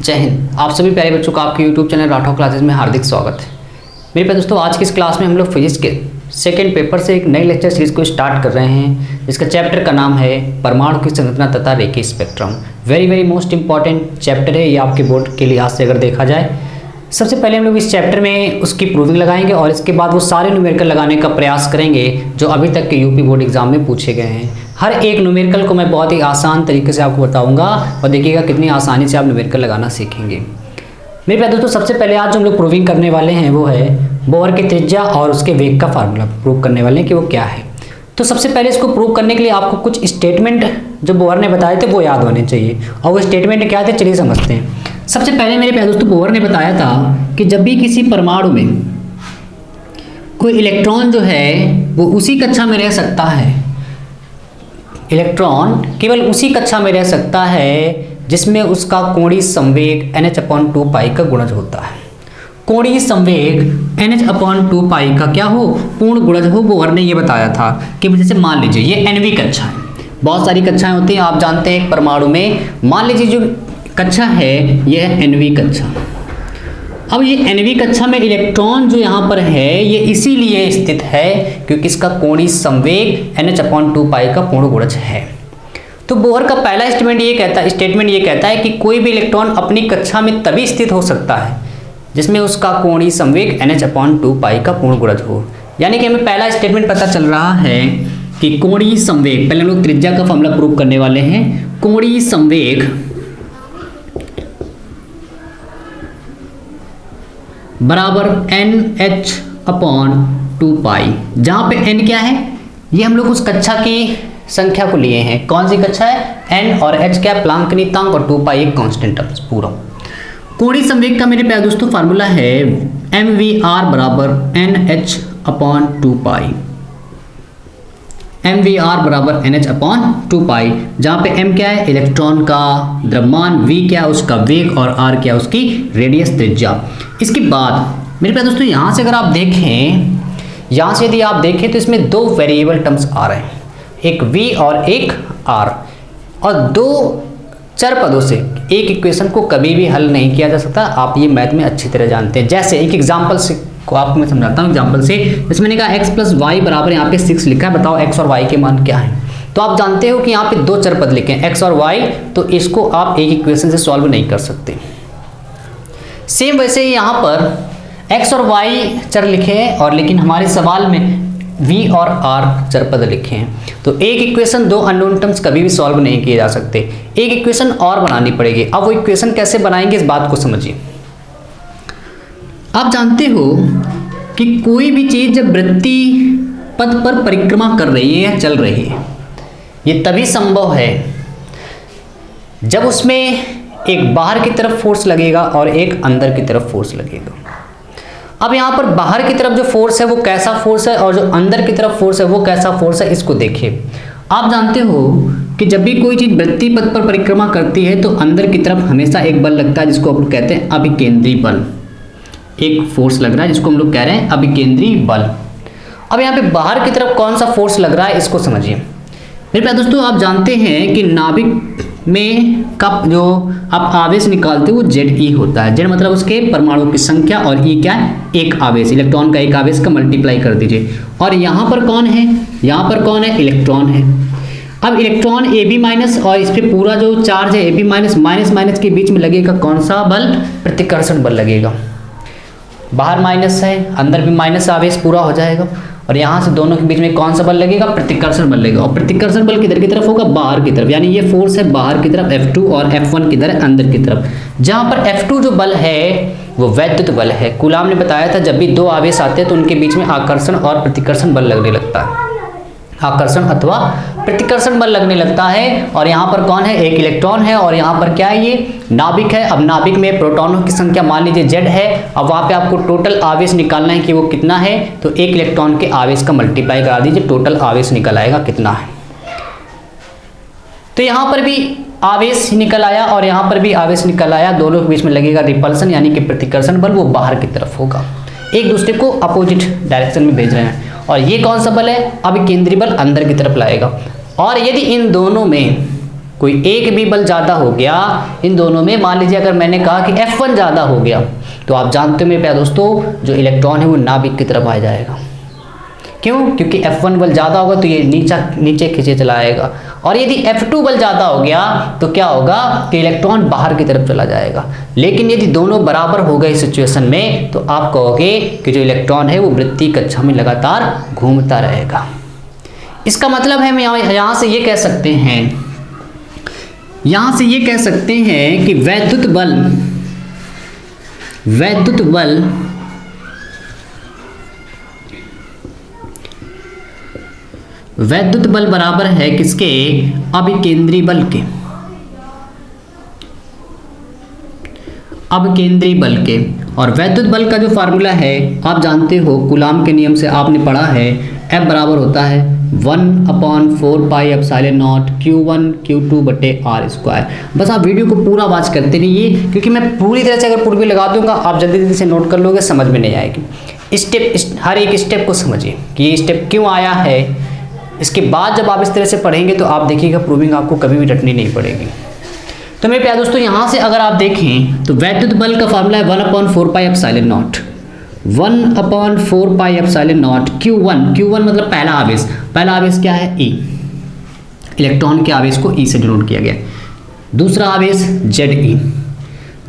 जय हिंद। आप सभी प्यारे बच्चों का आपके YouTube चैनल राठौर क्लासेस में हार्दिक स्वागत है। मेरे प्यारे दोस्तों, आज की इस क्लास में हम लोग फिजिक्स के सेकेंड पेपर से एक नई लेक्चर सीरीज को स्टार्ट कर रहे हैं, जिसका चैप्टर का नाम है परमाणु की संरचना तथा रेखीय spectrum. Very most important chapter है ये आपके बोर्ड के लिहाज से अगर देखा जाए। सबसे पहले हम लोग इस चैप्टर में उसकी प्रूविंग लगाएंगे और इसके बाद वो सारे न्यूमेरिकल लगाने का प्रयास करेंगे जो अभी तक के यूपी बोर्ड एग्जाम में पूछे गए हैं। हर एक न्यूमेरिकल को मैं बहुत ही आसान तरीके से आपको बताऊंगा और देखिएगा कितनी आसानी से आप न्यूमेरिकल लगाना सीखेंगे। मेरे प्यारे दोस्तों, सबसे पहले आज जो हम लोग प्रूविंग करने वाले हैं वो है बोर की त्रिज्या और उसके वेग का फार्मूला प्रूव करने वाले हैं कि वो क्या है। तो सबसे पहले इसको प्रूव करने के लिए आपको कुछ स्टेटमेंट जो बोर ने बताए थे वो याद होने चाहिए, और वो स्टेटमेंट क्या थे चलिए समझते हैं। सबसे पहले मेरे प्यारे दोस्तों, बोर ने बताया था कि जब भी किसी परमाणु में कोई इलेक्ट्रॉन जो है वो उसी कक्षा में रह सकता है, इलेक्ट्रॉन केवल उसी कक्षा में रह सकता है जिसमें उसका कोणीय संवेग NH/2π का गुणज होता है। कोणीय संवेग NH/2π का क्या हो, पूर्ण गुणज हो। बोर ने ये बताया था कि जैसे मान लीजिए ये NV कक्षा है, बहुत सारी कक्षाएं होती हैं आप जानते हैं एक परमाणु में। मान लीजिए जो कक्षा है यह NV कक्षा। अब ये NV कक्षा में इलेक्ट्रॉन जो यहाँ पर है ये इसीलिए स्थित है क्योंकि इसका कोणीय संवेग NH/2π का पूर्ण गुणज है। तो बोर का पहला स्टेटमेंट ये कहता है कि कोई भी इलेक्ट्रॉन अपनी कक्षा में तभी स्थित हो सकता है जिसमें उसका कोणीय संवेग NH/2π का पूर्ण गुणज हो। यानी कि हमें पहला स्टेटमेंट पता चल रहा है कि कोणीय संवेग, पहले हम लोग त्रिज्या का फॉर्मूला प्रूव करने वाले हैं। कोणीय संवेग बराबर NH/2π, जहां पे n क्या है, ये हम लोग उस कक्षा की संख्या को लिए हैं। कौन सी कक्षा है, n, और h क्या प्लांक नीयतांक, और 2π एक कांस्टेंट टर्म पूरा। कोणीय संवेग का मेरे प्यारे दोस्तों फार्मूला है mvr बराबर NH/2π, mvr बराबर NH/2π, जहां पे m क्या है इलेक्ट्रॉन का द्रव्यमान, v क्या है उसका वेग, और r क्या है उसकी रेडियस त्रिज्या। इसके बाद मेरे प्यारे दोस्तों यहाँ से अगर आप देखें, यहाँ से यदि आप देखें तो इसमें दो वेरिएबल टर्म्स आ रहे हैं, एक v और एक r, और दो चर पदों से एक इक्वेशन को कभी भी हल नहीं किया जा सकता। आप ये मैथ में अच्छी तरह जानते हैं। जैसे एक एग्जाम्पल से को आपको मैं समझाता हूँ एग्जाम्पल से। जैसे मैंने कहा x + y बराबर यहाँ पे 6 लिखा है, बताओ x और y के मान क्या है। तो आप जानते हो कि यहाँ पे दो चर पद लिखे हैं x और y, तो इसको आप एक इक्वेशन से सॉल्व नहीं कर सकते। सेम वैसे ही यहाँ पर x और y चर लिखे हैं, और लेकिन हमारे सवाल में v और r चर पद लिखे हैं। तो एक इक्वेशन दो अननोन टर्म्स कभी भी सॉल्व नहीं किए जा सकते, एक इक्वेशन और बनानी पड़ेगी। अब वो इक्वेशन कैसे बनाएंगे इस बात को समझिए। आप जानते हो कि कोई भी चीज जब वृत्ति पथ पर परिक्रमा कर रही है या चल रही है, ये तभी संभव है जब उसमें एक बाहर की तरफ फोर्स लगेगा और एक अंदर की तरफ फोर्स लगेगा। अब यहाँ पर बाहर की तरफ जो फोर्स है वो कैसा फोर्स है, और जो अंदर की तरफ फोर्स है वो कैसा फोर्स है, इसको देखिए। आप जानते हो कि जब भी कोई चीज वृत्तीय पथ पर परिक्रमा करती है तो अंदर की तरफ हमेशा एक बल लगता है जिसको हम लोग कहते हैं अभिकेंद्री बल। एक फोर्स लग रहा है जिसको हम लोग कह रहे हैं अभिकेंद्री बल। अब यहाँ पे बाहर की तरफ कौन सा फोर्स लग रहा है इसको समझिए। मेरे प्यारे दोस्तों, आप जानते हैं कि नाभिक में का जो आप आवेश निकालते हो वो ZE होता है। Z मतलब उसके परमाणु की संख्या, और E क्या है, एक आवेश, इलेक्ट्रॉन का एक आवेश का मल्टीप्लाई कर दीजिए। और यहाँ पर कौन है, यहाँ पर कौन है, इलेक्ट्रॉन है। अब इलेक्ट्रॉन AB- और इस पर पूरा जो चार्ज है AB- माइनस के बीच में लगेगा कौन सा बल, प्रतिकर्षण बल लगेगा। बाहर माइनस है, अंदर भी माइनस आवेश पूरा हो जाएगा, और यहाँ से दोनों के बीच में कौन सा बल लगेगा, प्रतिकर्षण बल लगेगा। और प्रतिकर्षण बल किधर की तरफ होगा, बाहर की तरफ। यानी ये फोर्स है बाहर की तरफ F2, और F1 किधर है, अंदर की तरफ। जहाँ पर F2 जो बल है वो वैद्युत बल है। कूलाम ने बताया था जब भी दो आवेश आते हैं तो उनके बीच में आकर्षण और प्रतिकर्षण बल लगने लगता है, आकर्षण अथवा प्रतिकर्षण बल लगने लगता है। और यहाँ पर कौन है, एक इलेक्ट्रॉन है, और यहाँ पर क्या है, ये नाभिक है। अब नाभिक में प्रोटॉनों की संख्या मान लीजिए Z है। अब वहाँ पे आपको टोटल आवेश निकालना है कि वो कितना है, तो एक इलेक्ट्रॉन के आवेश का मल्टीप्लाई करा दीजिए, टोटल आवेश निकल आएगा कितना है। तो यहाँ पर भी आवेश निकल आया और यहाँ पर भी आवेश निकल आया, दोनों के बीच में लगेगा रिपल्सन यानी कि प्रतिकर्षण बल, वो बाहर की तरफ होगा, एक दूसरे को अपोजिट डायरेक्शन में भेज रहे हैं। और ये कौन सा बल है, अभिकेंद्री बल अंदर की तरफ लाएगा। और यदि इन दोनों में कोई एक भी बल ज़्यादा हो गया इन दोनों में, मान लीजिए अगर मैंने कहा कि F1 ज़्यादा हो गया, तो आप जानते हो मेरे प्यारे दोस्तों जो इलेक्ट्रॉन है वो नाभिक की तरफ आ जाएगा। क्यों? क्योंकि F1 बल ज़्यादा होगा तो ये नीचे खींचे चला आएगा, और यदि F2 बल ज़्यादा हो गया तो क्या होगा कि इलेक्ट्रॉन बाहर की तरफ चला जाएगा। लेकिन यदि दोनों बराबर हो गए सिचुएशन में तो आप कहोगे कि जो इलेक्ट्रॉन है वो वृत्तीय कक्षा में लगातार घूमता रहेगा। इसका मतलब है हम यहाँ से ये कह सकते हैं, यहाँ से ये कह सकते हैं कि वैद्युत बल बराबर है किसके? अभिकेंद्री बल के। अभिकेंद्री बल के। और वैद्युत बल का जो फार्मूला है आप जानते हो, कूलाम के नियम से आपने पढ़ा है, F बराबर होता है 1/4 pi epsilon not Q1 Q2 बटे R²। बस आप वीडियो को पूरा वॉच करते रहिए, क्योंकि मैं पूरी तरह से अगर पूर्वी लगा दूंगा आप जल्दी जल्दी से नोट कर लोगे, समझ में नहीं आएगी। हर एक स्टेप को समझिए कि ये स्टेप क्यों आया है। इसके बाद जब आप इस तरह से पढ़ेंगे तो आप देखिएगा प्रूविंग आपको कभी भी रटनी नहीं पड़ेगी। तो मेरे प्यारे दोस्तों यहाँ से अगर आप देखें तो वैद्युत बल का फार्मूला है 1/4 pi epsilon not, 1/4 pi epsilon not Q1 मतलब पहला आवेश। पहला आवेश क्या है? E। इलेक्ट्रॉन के आवेश को E से डिनोट किया गया। दूसरा आवेश Ze,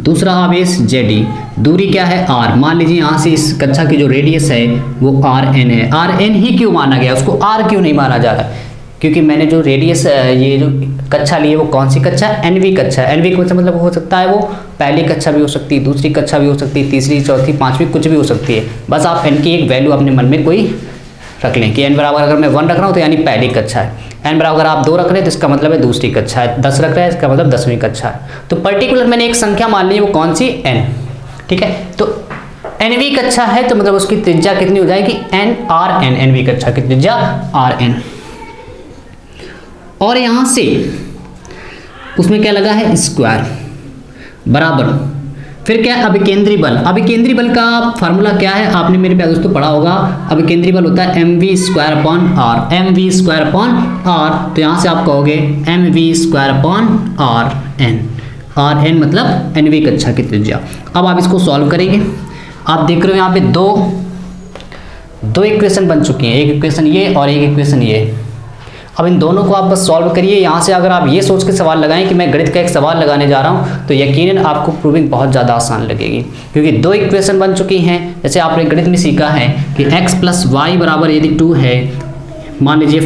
दूसरा आवेश Ze। दूरी क्या है? R। मान लीजिए यहाँ से इस कक्षा की जो रेडियस है वो Rn है। Rn ही क्यों माना गया, उसको R क्यों नहीं माना जा रहा है? क्योंकि मैंने जो रेडियस ये जो कक्षा ली है वो कौन सी कक्षा है? NV कक्षा है। NV कक्षा मतलब हो सकता है वो पहली कक्षा भी हो सकती है, दूसरी कक्षा भी हो सकती है, तीसरी, चौथी, पांचवी, कुछ भी हो सकती है। बस आप n की एक वैल्यू अपने मन में कोई रख लें कि n बराबर अगर मैं 1 रख रहा हूँ तो यानी पहली कक्षा है, n बराबर अगर आप 2 रख रहे हैं तो इसका मतलब है दूसरी कक्षा है, 10 रख रहे हैं इसका मतलब 10वीं कक्षा है। तो पर्टिकुलर मैंने एक संख्या मान ली है, वो कौन सी? n। ठीक है, तो NV कक्षा है तो मतलब उसकी त्रिज्या कितनी हो जाएगी? Rn। NV कक्षा की त्रिज्या Rn। और यहां से उसमें क्या लगा है? स्क्वायर बराबर, फिर क्या? अभिकेंद्री बल। अभिकेंद्री बल का फार्मूला क्या है? आपने मेरे प्यारे दोस्तों पढ़ा होगा, अभिकेंद्री बल होता है mv²/r। mv²/r, तो यहां से आप कहोगे mv²/rn। Rn मतलब NV कक्षा की त्रिज्या। अब आप इसको सॉल्व करेंगे। आप देख रहे हो यहाँ पे दो इक्वेशन बन चुकी हैं, एक इक्वेशन ये और एक इक्वेशन ये। अब इन दोनों को आप बस सॉल्व करिए। यहाँ से अगर आप ये सोच के सवाल लगाएं कि मैं गणित का एक सवाल लगाने जा रहा हूँ तो यकीनन आपको प्रूविंग बहुत ज़्यादा आसान लगेगी, क्योंकि दो इक्वेशन बन चुकी हैं। जैसे आपने गणित में सीखा है कि x + y बराबर यदि 2 है, मान लीजिए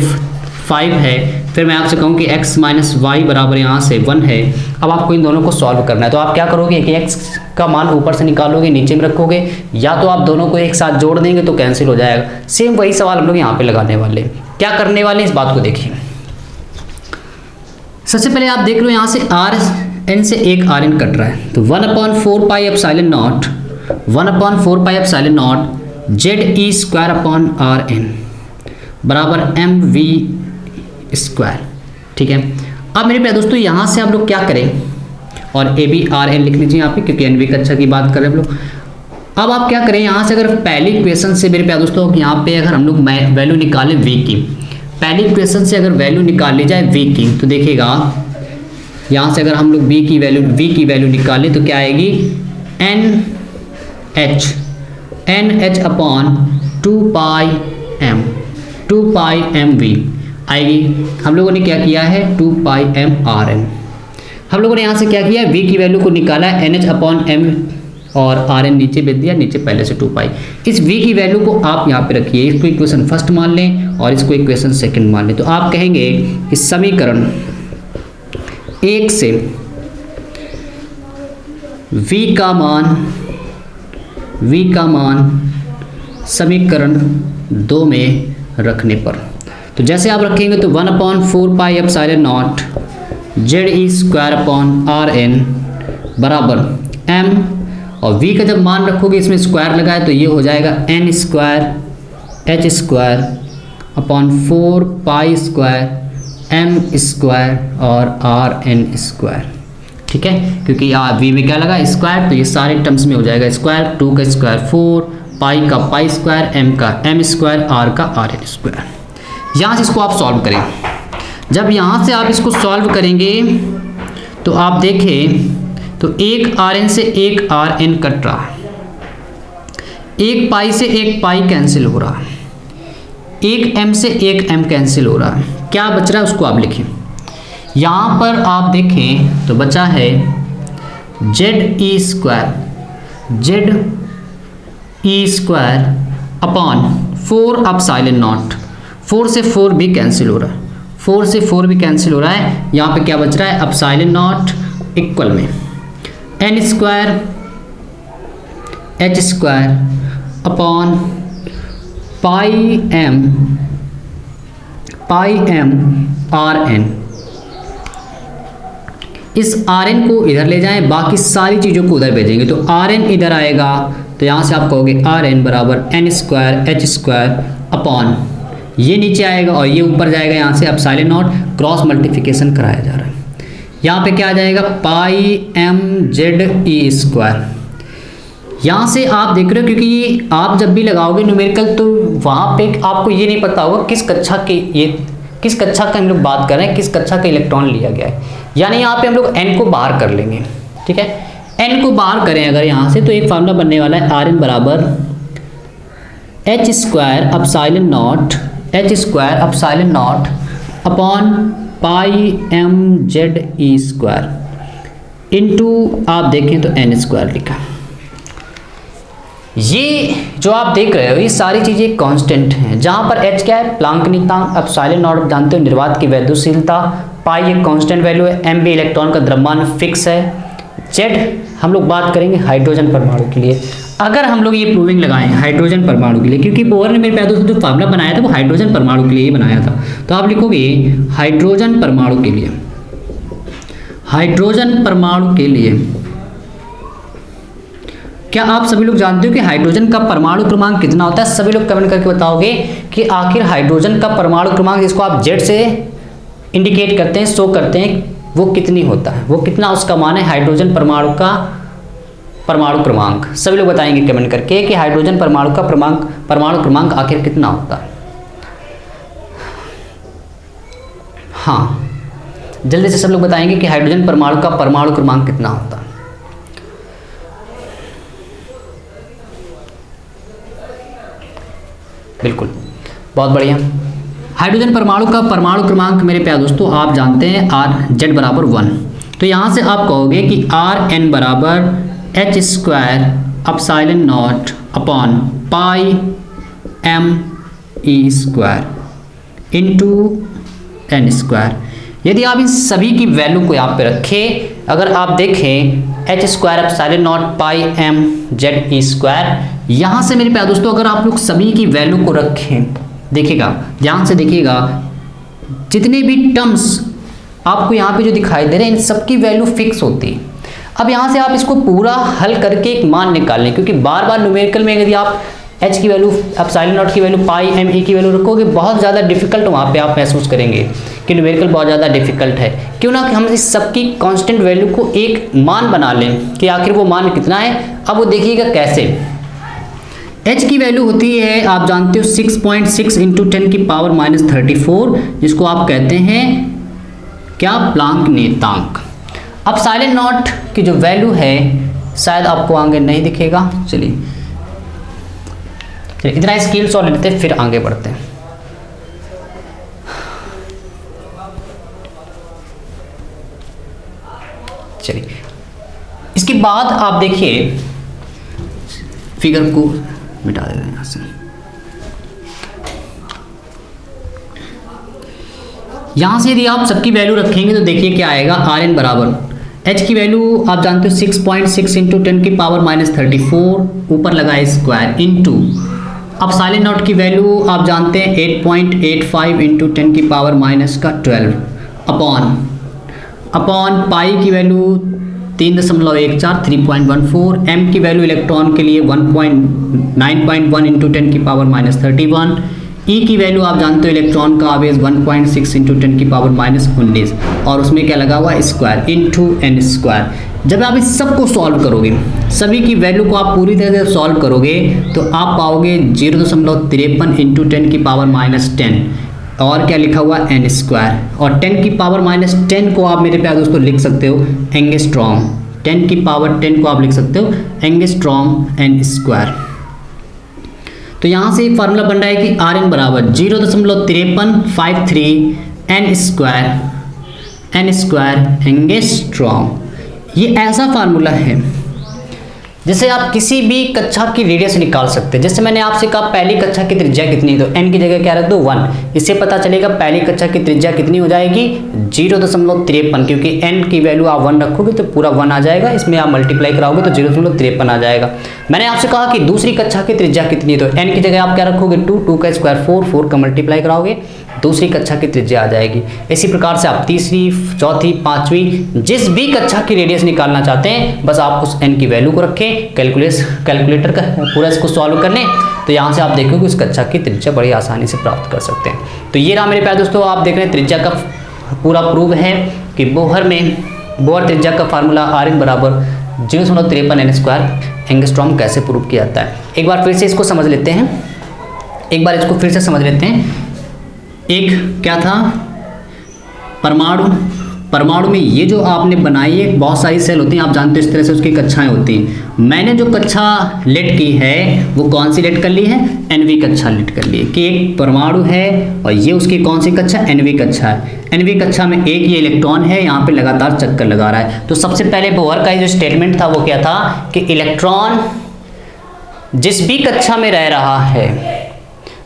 5 है, फिर मैं आपसे कहूँ कि x - y बराबर यहाँ से 1 है। अब आपको इन दोनों को सॉल्व करना है, तो आप क्या करोगे कि x का मान ऊपर से निकालोगे, नीचे में रखोगे, या तो आप दोनों को एक साथ जोड़ देंगे तो कैंसिल हो जाएगा। सेम वही सवाल हम लोग यहाँ पे लगाने वाले हैं। क्या करने वाले हैं इस बात को देखिए। सबसे पहले आप देख लो यहाँ से Rn से एक Rn कट रहा है, तो 1/4 पाई एप्सिलॉन नॉट Ze²/Rn बराबर mv²। ठीक है, अब मेरे प्यारे दोस्तों यहाँ से आप लोग क्या करें, और Rn लिख लीजिए यहाँ पे, क्योंकि NV कक्षा की बात करें हम लोग। अब आप क्या करें, यहाँ से अगर पहली इक्वेशन से मेरे प्यारे दोस्तों यहाँ पे अगर हम लोग वैल्यू निकालें v की, पहली इक्वेशन से अगर वैल्यू निकाल ली जाए v की, तो देखिएगा यहाँ से अगर हम लोग v की वैल्यू निकालें तो क्या आएगी? NH/2πmv आएगी। हम लोगों ने क्या किया है? 2πmRn। हम लोगों ने यहाँ से क्या किया? v की वैल्यू को निकाला है, NH/m और Rn नीचे भेज दिया, नीचे पहले से 2π। इस v की वैल्यू को आप यहाँ पे रखिए, इसको इक्वेशन फर्स्ट मान लें और इसको इक्वेशन सेकंड मान लें। तो आप कहेंगे इस समीकरण 1 से v का मान समीकरण 2 में रखने पर, तो जैसे आप रखेंगे तो 1/4 पाई एप्सिलॉन नॉट Ze²/Rn बराबर m, और v का जब मान रखोगे इसमें स्क्वायर लगाए तो ये हो जाएगा n²h²/4 पाई² m² और Rn²। ठीक है, क्योंकि यहाँ v में क्या लगा? स्क्वायर, तो ये सारे टर्म्स में हो जाएगा स्क्वायर, 2 का स्क्वायर 4, पाई का पाई², m का m², r का Rn²। यहाँ से इसको आप सॉल्व करें जब यहाँ से आप इसको सॉल्व करेंगे तो आप देखें तो एक Rn से एक Rn कट रहा है, एक पाई से एक पाई कैंसिल हो रहा है, एक m से एक m कैंसिल हो रहा है। क्या बच रहा है उसको आप लिखें। यहाँ पर आप देखें तो बचा है Z E square upon 4 epsilon not. 4 से 4 भी कैंसिल हो रहा है, 4 से 4 भी कैंसिल हो रहा है। यहाँ पे क्या बच रहा है, एप्सिलॉन नॉट इक्वल में n square h square upon pi m Rn। इस Rn को इधर ले जाएं, बाकी सारी चीज़ों को उधर भेजेंगे तो Rn इधर आएगा तो यहाँ से आप कहोगे Rn बराबर n square h square upon ये नीचे आएगा और ये ऊपर जाएगा, यहाँ से एप्सिलॉन नॉट क्रॉस मल्टीप्लिकेशन कराया जा रहा है। यहाँ पे क्या आ जाएगा, पाई m जेड ई स्क्वायर। यहाँ से आप देख रहे हो क्योंकि आप जब भी लगाओगे न्यूमेरिकल तो वहाँ पे आपको ये नहीं पता होगा किस कक्षा के, ये किस कक्षा का हम लोग बात कर रहे हैं, किस कक्षा का इलेक्ट्रॉन लिया गया है। यानी यहाँ पे हम लोग n को बाहर कर लेंगे, ठीक है। n को बाहर करें अगर यहाँ से तो एक फार्मूला बनने वाला है Rn बराबर h square epsilon not upon pi m Z E square into आप देखें तो n स्क्वायर लिखा। ये जो आप देख रहे हो ये सारी चीज़ें कांस्टेंट हैं, जहाँ पर h क्या है, प्लांक नियतांक, एप्सिलॉन नॉट जानते हो निर्वात की वैद्युशीलता, पाई एक कांस्टेंट वैल्यू है, m भी इलेक्ट्रॉन का द्रव्यमान फिक्स है, z हम लोग बात करेंगे हाइड्रोजन परमाणु के लिए। अगर हम लोग ये प्रूविंग लगाएं हाइड्रोजन परमाणु के लिए, क्योंकि बोहर ने मेरे पैदों से जो फार्मूला बनाया था वो हाइड्रोजन परमाणु के लिए ही बनाया था, तो आप लिखोगे हाइड्रोजन परमाणु के लिए, हाइड्रोजन परमाणु के लिए क्या आप सभी लोग जानते हो कि हाइड्रोजन का परमाणु क्रमांक कितना होता है? सभी लोग कमेंट करके बताओगे कि आखिर हाइड्रोजन का परमाणु क्रमांक जिसको आप जेड से इंडिकेट करते हैं, शो करते हैं, वो कितनी होता है, वो कितना उसका मान है हाइड्रोजन परमाणु का परमाणु क्रमांक। सभी लोग बताएंगे कमेंट करके कि हाइड्रोजन परमाणु का परमाणु क्रमांक आखिर कितना होता है। हाँ, जल्दी से सब लोग बताएंगे कि हाइड्रोजन परमाणु का परमाणु क्रमांक कितना होता है। बिल्कुल, बहुत बढ़िया। हाइड्रोजन परमाणु का परमाणु क्रमांक मेरे प्यारे दोस्तों आप जानते हैं आर जेड बराबर 1। तो यहाँ से आप कहोगे कि आर एन बराबर H square epsilon not upon pi M E square into N square. यदि आप इन सभी की वैल्यू को यहाँ पे रखें, अगर आप देखें H square epsilon not pi M Z E square, यहाँ से मेरे प्यारे दोस्तों अगर आप लोग सभी की वैल्यू को रखें, देखिएगा ध्यान से देखिएगा, जितने भी टर्म्स आपको यहाँ पे जो दिखाई दे रहे हैं इन सबकी वैल्यू फिक्स होती है। अब यहाँ से आप इसको पूरा हल करके एक मान निकाल लें, क्योंकि बार बार न्यूमेरिकल में यदि आप एच की वैल्यू एप्सिलॉन नॉट की वैल्यू पाई एम ई की वैल्यू रखोगे बहुत ज़्यादा डिफिकल्ट वहाँ पे आप महसूस करेंगे कि न्यूमेरिकल बहुत ज़्यादा डिफिकल्ट है। क्यों ना कि हम इस सबकी कांस्टेंट वैल्यू को एक मान बना लें कि आखिर वो मान कितना है। अब वो देखिएगा कैसे। h की वैल्यू होती है आप जानते हो 6.6 इंटू 10 की पावर -34, जिसको आप कहते हैं क्या, प्लांक नियतांक। अब एप्सिलॉन नॉट की जो वैल्यू है शायद आपको आगे नहीं दिखेगा, चलिए इतना स्केल सॉल्व लेते हैं फिर आगे बढ़ते हैं। चलिए इसके बाद आप देखिए फिगर को मिटा देते हैं यहाँ से। यहाँ से यदि आप सबकी वैल्यू रखेंगे तो देखिए क्या आएगा, आर एन बराबर एच की वैल्यू आप जानते हो 6.6 इंटू 10 की पावर -34 ऊपर लगाए स्क्वायर इंटू एप्सिलॉन नॉट की वैल्यू आप जानते हैं 8.85 इंटू 10 की पावर -12 अपॉन पाई की वैल्यू 3.14 3.14, m की वैल्यू इलेक्ट्रॉन के लिए 9.1 इंटू 10 की पावर -31, e की वैल्यू आप जानते हो इलेक्ट्रॉन का आवेश 1.6 इंटू 10 की पावर -19 और उसमें क्या लगा हुआ स्क्वायर इंटू एन स्क्वायर। जब आप इस सब को सॉल्व करोगे, सभी की वैल्यू को आप पूरी तरह से सॉल्व करोगे तो आप पाओगे 0.53 इंटू 10 की पावर -10। और क्या लिखा हुआ एन स्क्वायर, और 10 की पावर -10 को आप मेरे प्यारे दोस्तों लिख सकते हो एंगस्ट्रॉम। 10 की पावर 10 को आप लिख सकते हो एंगस्ट्रॉम एन स्क्वायर। तो यहाँ से एक फार्मूला बन रहा है कि आर एन बराबर 0.5353 एन स्क्वायर एंगस्ट्रॉम। ये ऐसा फार्मूला है जिसे आप किसी भी कक्षा की रेडियस निकाल सकते हैं। जैसे मैंने आपसे कहा पहली कक्षा की त्रिज्या कितनी, तो n की जगह क्या रख दो 1। इससे पता चलेगा पहली कक्षा की त्रिज्या कितनी हो जाएगी 0.53, क्योंकि n की वैल्यू आप 1 रखोगे तो पूरा 1 आ जाएगा, इसमें आप मल्टीप्लाई कराओगे तो 0.53 आ जाएगा। मैंने आपसे कहा कि दूसरी कक्षा की त्रिज्या कितनी है, तो n की जगह आप क्या रखोगे 2 का स्क्वायर 4 का मल्टीप्लाई कराओगे दूसरी कक्षा की त्रिज्या आ जाएगी। इसी प्रकार से आप तीसरी, चौथी, पांचवी जिस भी कक्षा की रेडियस निकालना चाहते हैं बस आप उस n की वैल्यू को रखें, कैलकुलेटर का पूरा इसको सॉल्व कर लें, तो यहाँ से आप देखोगे उस कक्षा की त्रिज्या बड़ी आसानी से प्राप्त कर सकते हैं। तो ये रहा मेरे प्यारे दोस्तों, आप देख रहे हैं त्रिज्या का पूरा प्रूव है कि बोहर त्रिज्या का फार्मूला आर एन बराबर 0.53 एन स्क्वायर एंगस्ट्रॉम कैसे प्रूव किया जाता है। एक बार फिर से इसको समझ लेते हैं, एक क्या था परमाणु में ये जो आपने बनाई है बहुत सारी सेल होती हैं, आप जानते हो इस तरह से उसकी कक्षाएं होती हैं। मैंने जो कक्षा लेट की है वो कौन सी लेट कर ली है, एनवी कक्षा लेट कर ली है कि एक परमाणु है और ये उसकी कौन सी कक्षा, एनवी कक्षा है। एनवी कक्षा में एक ये इलेक्ट्रॉन है, यहाँ पे लगातार चक्कर लगा रहा है। तो सबसे पहले बोहर का जो स्टेटमेंट था वो क्या था कि इलेक्ट्रॉन जिस भी कक्षा में रह रहा है,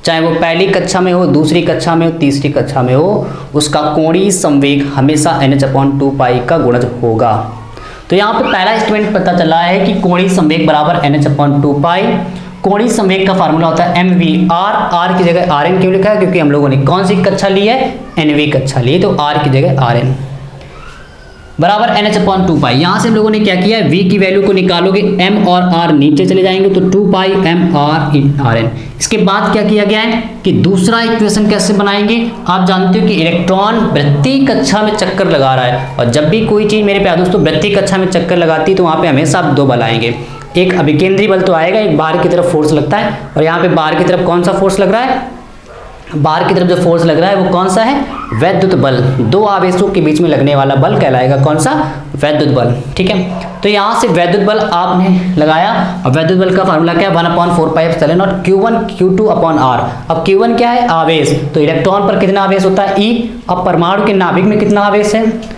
चाहे वो पहली कक्षा में हो, दूसरी कक्षा में हो, तीसरी कक्षा में हो, उसका कोणीय संवेग हमेशा NH/2π का गुणज होगा। तो यहाँ पे पहला स्टेटमेंट पता चला है कि कोणीय संवेग बराबर NH/2π। कोणीय संवेग का फार्मूला होता है mvr। r की जगह rn क्यों लिखा है, क्योंकि हम लोगों ने कौन सी कक्षा ली है, nv कक्षा ली है, तो r की जगह rn बराबर NH/2π। यहाँ से हम लोगों ने क्या किया है, v की वैल्यू को निकालोगे, m और r नीचे चले जाएंगे तो 2π mr इन rn। इसके बाद क्या किया गया है कि दूसरा इक्वेशन कैसे बनाएंगे, आप जानते हो कि इलेक्ट्रॉन वृत्तीय कक्षा में चक्कर लगा रहा है, और जब भी कोई चीज़ मेरे प्यारे दोस्तों वृत्तीय कक्षा में चक्कर लगाती है तो वहाँ पे हमेशा आप दो बल आएंगे, एक अभिकेंद्री बल तो आएगा, एक बाहर की तरफ फोर्स लगता है, और यहाँ पे बाहर की तरफ कौन सा फोर्स लग रहा है, बाहर की तरफ जो फोर्स लग रहा है वो कौन सा है, वैद्युत बल। दो आवेशों के बीच में लगने वाला बल कहलाएगा कौन सा, वैद्युत बल। ठीक है, तो यहाँ से वैद्युत बल आपने लगाया, और वैद्युत बल का फार्मूला क्या है 1/4πε0 Q1 Q2/r। अब Q1 क्या है, आवेश, तो इलेक्ट्रॉन पर कितना आवेश होता है E। अब परमाणु के नाभिक में कितना आवेश है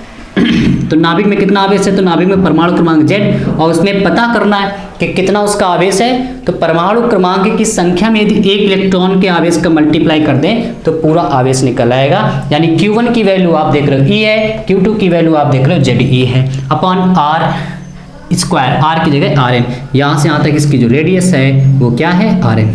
तो नाभिक में कितना आवेश है, तो नाभिक में परमाणु क्रमांक Z, और उसमें पता करना है कि कितना उसका आवेश है। तो परमाणु क्रमांक की संख्या में यदि एक इलेक्ट्रॉन के आवेश का मल्टीप्लाई कर दें तो पूरा आवेश निकल आएगा। यानी Q1 की वैल्यू आप देख रहे हो E है, Q2 की वैल्यू आप देख रहे हो ZE है, अपॉन r स्क्वायर, r की जगह rn। यहाँ से यहाँ तक इसकी जो रेडियस है वो क्या है, rn,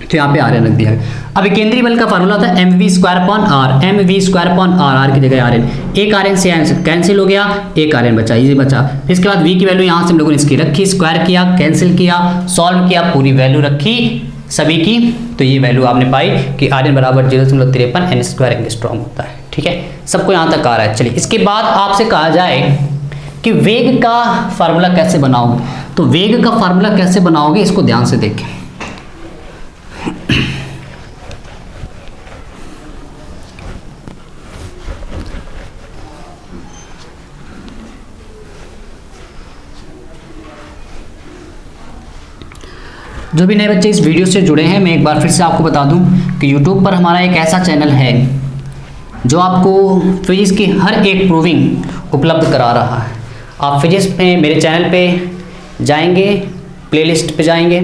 तो यहाँ पे rn रख दिया है। अब केंद्रीय बल का फार्मूला होता है mv square upon r, mv square upon r, r की जगह rn। एक rn से कैंसिल हो गया, एक rn बचा, ये बचा। इसके बाद v की वैल्यू यहाँ से हम लोगों ने इसकी रखी, स्क्वायर किया, कैंसिल किया, सॉल्व किया, पूरी वैल्यू रखी सभी की, तो ये वैल्यू आपने पाई कि rn बराबर 0.53 n स्क्वायर एंगस्ट्रॉम होता है। ठीक है, सबको यहाँ तक आ रहा है। चलिए, इसके बाद आपसे कहा जाए कि वेग का फार्मूला कैसे बनाओगे, तो वेग का फार्मूला कैसे बनाओगे इसको ध्यान से देखें। जो भी नए बच्चे इस वीडियो से जुड़े हैं, मैं एक बार फिर से आपको बता दूं कि YouTube पर हमारा एक ऐसा चैनल है जो आपको फिजिक्स की हर एक प्रूविंग उपलब्ध करा रहा है। आप फिजिक्स में मेरे चैनल पे जाएंगे, प्लेलिस्ट पे जाएंगे,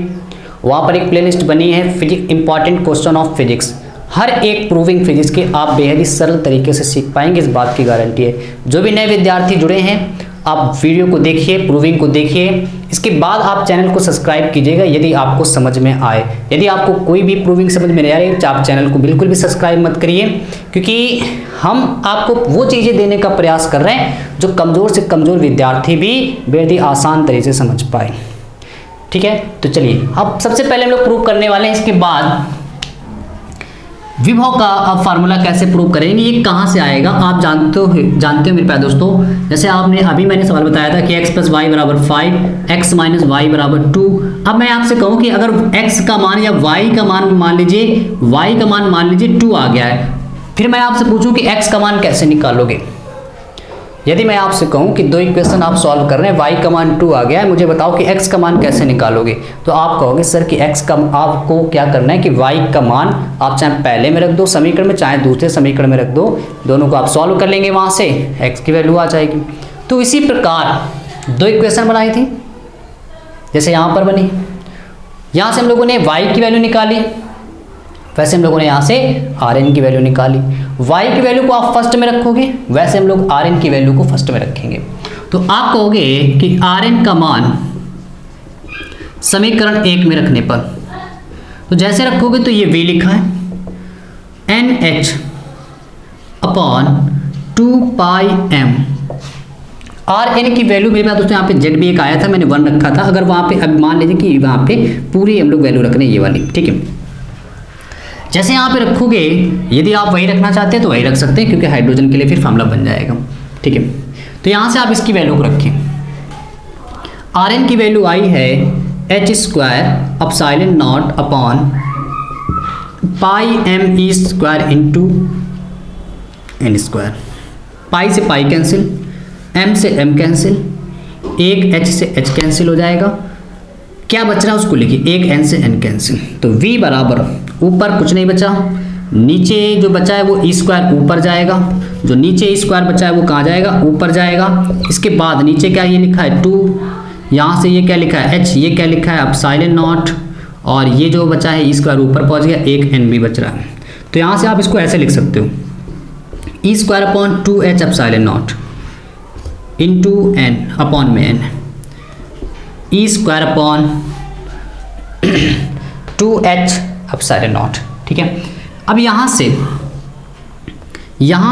वहाँ पर एक प्लेलिस्ट बनी है physics important question of physics. हर एक प्रूविंग फिजिक्स के आप बेहद ही सरल तरीके से सीख पाएंगे, इस बात की गारंटी है। जो भी नए विद्यार्थी जुड़े हैं, आप वीडियो को देखिए, प्रूविंग को देखिए, इसके बाद आप चैनल को सब्सक्राइब कीजिएगा यदि आपको समझ में आए। यदि आपको कोई भी प्रूविंग समझ में नहीं आ रही तो आप चैनल को बिल्कुल भी सब्सक्राइब मत करिए, क्योंकि हम आपको वो चीज़ें देने का प्रयास कर रहे हैं जो कमज़ोर से कमज़ोर विद्यार्थी भी बेहद ही आसान तरीके से समझ पाए। ठीक है, तो चलिए अब सबसे पहले हम लोग प्रूव करने वाले हैं। इसके बाद विभव का अब फार्मूला कैसे प्रूव करेंगे, ये कहाँ से आएगा, आप जानते हो मेरे प्यारे दोस्तों। जैसे आपने अभी मैंने सवाल बताया था कि x + y = 5, x - y = 2। अब मैं आपसे कहूँ कि अगर x का मान या y का मान मान लीजिए 2 आ गया है, फिर मैं आपसे पूछूं कि x का मान कैसे निकालोगे। यदि मैं आपसे कहूं कि दो इक्वेशन आप सॉल्व कर रहे हैं, y का मान 2 आ गया है, मुझे बताओ कि x का मान कैसे निकालोगे, तो आप कहोगे सर कि x का आपको क्या करना है कि y का मान आप चाहे पहले में रख दो समीकरण में, चाहे दूसरे समीकरण में रख दो, दोनों को आप सॉल्व कर लेंगे, वहां से x की वैल्यू आ जाएगी। तो इसी प्रकार दो इक्वेशन बनाई थी, जैसे यहाँ पर बनी, यहाँ से हम लोगों ने y की वैल्यू निकाली, वैसे हम लोगों ने यहाँ से Rn की वैल्यू निकाली। y की वैल्यू को आप फर्स्ट में रखोगे, वैसे हम लोग Rn की वैल्यू को फर्स्ट में रखेंगे। तो आप कहोगे कि Rn का मान समीकरण 1 में रखने पर, तो जैसे रखोगे तो ये v लिखा है NH अपॉन 2πm। Rn की वैल्यू मेरे पास दोस्तों यहाँ पे z भी एक आया था, मैंने 1 रखा था, अगर वहाँ पे अब मान लीजिए कि वहाँ पे पूरी हम लोग वैल्यू रख रहे हैं ये वाली, ठीक है। जैसे यहाँ पे रखोगे, यदि आप वही रखना चाहते हैं तो वही रख सकते हैं, क्योंकि हाइड्रोजन के लिए फिर फार्मूला बन जाएगा, ठीक है। तो यहाँ से आप इसकी वैल्यू को रखें, Rn की वैल्यू आई है h square epsilon not upon pi M E square into N square. Pi से पाई कैंसिल, m से m कैंसिल, एक h से h कैंसिल हो जाएगा, क्या बच रहा है उसको लिखिए, एक n से n कैंसिल। तो v बराबर ऊपर कुछ नहीं बचा, नीचे जो बचा है वो ई स्क्वायर ऊपर जाएगा, जो नीचे ई स्क्वायर बचा है वो कहाँ जाएगा, ऊपर जाएगा। इसके बाद नीचे क्या ये लिखा है 2, यहाँ से ये क्या लिखा है h, ये क्या लिखा है एप्सिलॉन नॉट, और ये जो बचा है ई स्क्वायर ऊपर पहुँच गया, एक n भी बच रहा है। तो यहाँ से आप इसको ऐसे लिख सकते हो, E square upon 2h epsilon not into n upon में n, E square upon 2h epsilon not, ठीक है। अब यहाँ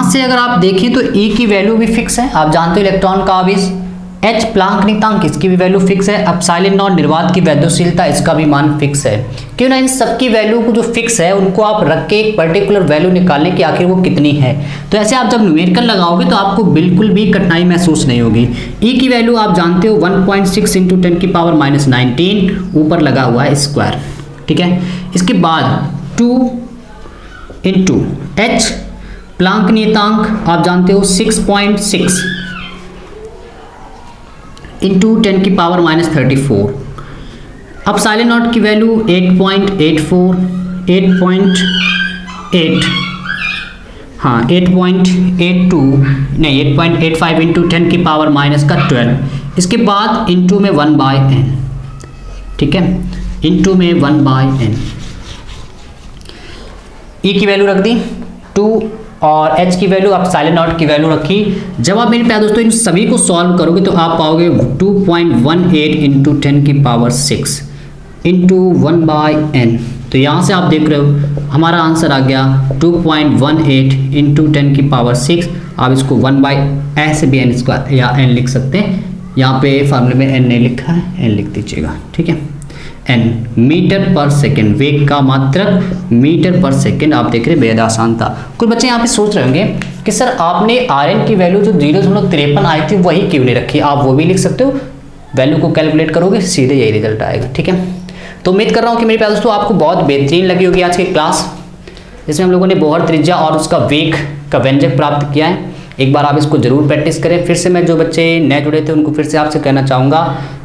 से अगर आप देखें तो E की वैल्यू भी फिक्स है, आप जानते हो इलेक्ट्रॉन का आवेश, H प्लांक नियतांक इसकी भी वैल्यू फिक्स है, एप्सिलॉन नॉट निर्वात की वैद्युशीलता इसका भी मान फिक्स है। क्यों ना इन सबकी वैल्यू को जो फिक्स है उनको आप रख के एक पर्टिकुलर वैल्यू निकालने की आखिर वो कितनी है। तो ऐसे आप जब न्यूमेरिकल लगाओगे तो आपको बिल्कुल भी कठिनाई महसूस नहीं होगी। E की वैल्यू आप जानते हो 1.6 इंटू 10 की पावर -19 ऊपर लगा हुआ है स्क्वायर, ठीक है। इसके बाद 2 इंटू H प्लांक नियतांक आप जानते हो 6.6 इंटू 10 की पावर -34। एप्सिलॉन नॉट की वैल्यू 8.84, 8.8, हाँ 8.82 नहीं 8.85 इंटू 10 की पावर -12। इसके बाद इंटू में 1/n, ठीक है, इंटू में 1/n। E की वैल्यू रख दी 2 और H की वैल्यू एप्सिलॉन नॉट की वैल्यू रखी। जब आप मेरे प्यारे दोस्तों इन सभी को सॉल्व करोगे तो आप पाओगे 2.18 इंटू 10 की पावर 6 इंटू 1/n। तो यहाँ से आप देख रहे हो हमारा आंसर आ गया 2.18 इंटू 10 की पावर 6। आप इसको 1/n ऐसे भी n स्क्वायर या n लिख सकते हैं, यहाँ पे फार्मूले में n नहीं लिखा है, n लिख दीजिएगा, ठीक है। n मीटर पर सेकेंड, वेग का मात्रक मीटर पर सेकेंड। आप देख रहे हैं बेहद आसान था। कुछ बच्चे यहाँ पे सोच रहे होंगे कि सर आपने Rn की वैल्यू जो 0.53 आई थी वही क्यों नहीं रखी। आप वो भी लिख सकते हो, वैल्यू को कैलकुलेट करोगे सीधे यही रिजल्ट आएगा, ठीक है। तो उम्मीद कर रहा हूँ कि मेरे प्यारे दोस्तों आपको बहुत बेहतरीन लगी होगी आज की क्लास, जिसमें हम लोगों ने बोहर त्रिज्या और उसका वेग का व्यंजक प्राप्त किया है। एक बार आप इसको जरूर प्रैक्टिस करें। फिर से मैं जो बच्चे नए जुड़े थे उनको फिर से आपसे कहना चाहूँगा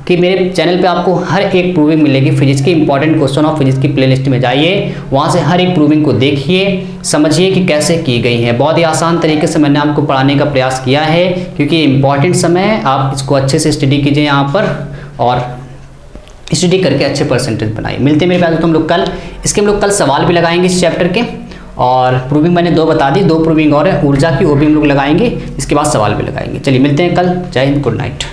कि मेरे चैनल पे आपको हर एक प्रूविंग मिलेगी। फिजिक्स के इंपॉर्टेंट क्वेश्चन ऑफ फिजिक्स की प्लेलिस्ट में जाइए, वहाँ से हर एक प्रूविंग को देखिए, समझिए कि कैसे की गई है। बहुत ही आसान तरीके से मैंने आपको पढ़ाने का प्रयास किया है, क्योंकि इंपॉर्टेंट समय है। आप इसको अच्छे से स्टडी कीजिए यहाँ पर और स्टडी करके अच्छे परसेंटेज बनाइए। मिलते हैं मेरे पास तो हम लोग कल, इसके हम लोग कल सवाल भी लगाएंगे इस चैप्टर के, और प्रूविंग मैंने 2 बता दी, 2 प्रूविंग और है ऊर्जा की, वो भी हम लोग लगाएंगे। इसके बाद सवाल भी लगाएंगे। चलिए मिलते हैं कल। जय हिंद, गुड नाइट।